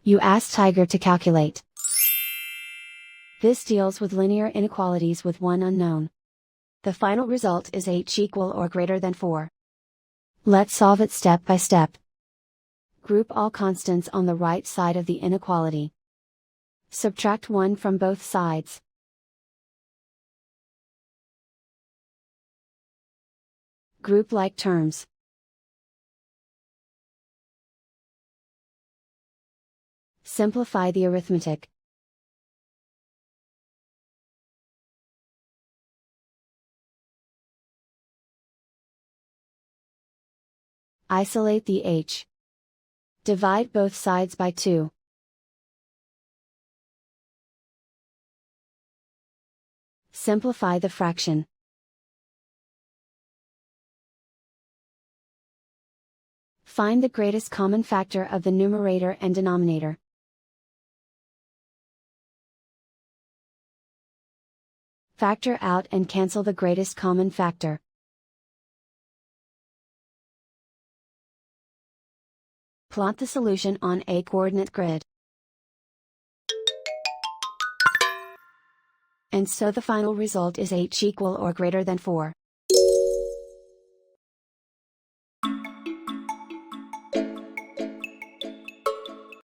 You ask Tiger to calculate. This deals with linear inequalities with one unknown. The final result is h equal or greater than 4. Let's solve it step by step. Group all constants on the right side of the inequality. Subtract 1 from both sides. Group like terms. Simplify the arithmetic. Isolate the h. Divide both sides by 2. Simplify the fraction. Find the greatest common factor of the numerator and denominator. Factor out and cancel the greatest common factor. Plot the solution on a coordinate grid. And so the final result is h equal or greater than 4.